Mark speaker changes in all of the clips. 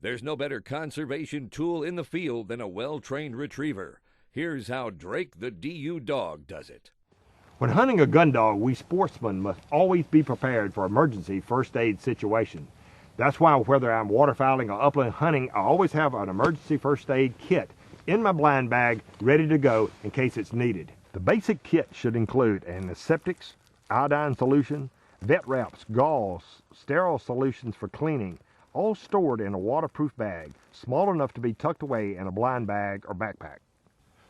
Speaker 1: There's no better conservation tool in the field than a well-trained retriever. Here's how Drake the DU dog does it.
Speaker 2: When hunting a gun dog, we sportsmen must always be prepared for emergency first aid situations. That's why whether I'm waterfowling or upland hunting, I always have an emergency first aid kit in my blind bag ready to go in case it's needed. The basic kit should include antiseptics, iodine solution, vet wraps, gauze, sterile solutions for cleaning, all stored in a waterproof bag, small enough to be tucked away in a blind bag or backpack.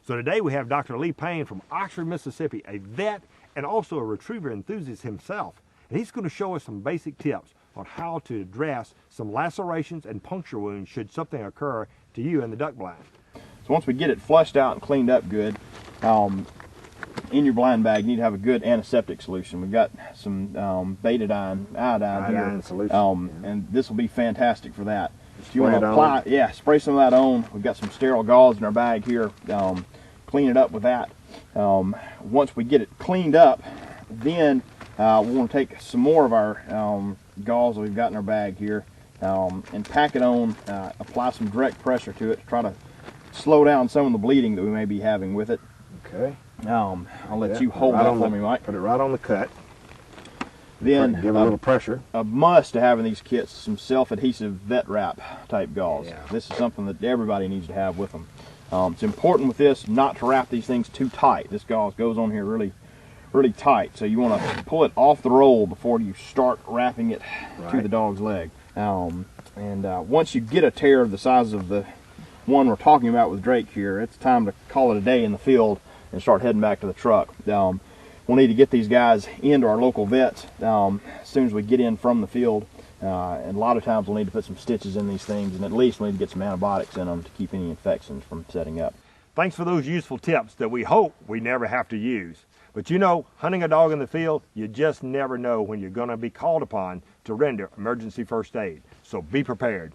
Speaker 2: So today we have Dr. Lee Payne from Oxford, Mississippi, a vet and also a retriever enthusiast himself. And he's going to show us some basic tips on how to address some lacerations and puncture wounds should something occur to you in the duck blind.
Speaker 3: So once we get it flushed out and cleaned up good, in your blind bag you need to have a good antiseptic solution. We've got some betadine, iodine here,
Speaker 2: solution,
Speaker 3: and this will be fantastic for that. If you want to apply, spray some of that on. We've got some sterile gauze in our bag here. Clean it up with that. Once we get it cleaned up, then we want to take some more of our gauze that we've got in our bag here and pack it on. Apply some direct pressure to it to try to slow down some of the bleeding that we may be having with it.
Speaker 2: Okay.
Speaker 3: I'll let you hold that for me, Mike.
Speaker 2: Put it right on the cut.
Speaker 3: Then
Speaker 2: give it a little pressure.
Speaker 3: A must to have in these kits is some self-adhesive vet wrap type gauze.
Speaker 2: Yeah.
Speaker 3: This is something that everybody needs to have with them. It's important with this not to wrap these things too tight. This gauze goes on here really tight, so you want to pull it off the roll before you start wrapping it to the dog's leg. Once you get a tear the size of the one we're talking about with Drake here, it's time to call it a day in the field and start heading back to the truck. We'll need to get these guys into our local vets as soon as we get in from the field. And a lot of times we'll need to put some stitches in these things, and at least we'll need to get some antibiotics in them to keep any infections from setting up.
Speaker 2: Thanks for those useful tips that we hope we never have to use. But you know, hunting a dog in the field, you just never know when you're going to be called upon to render emergency first aid. So be prepared.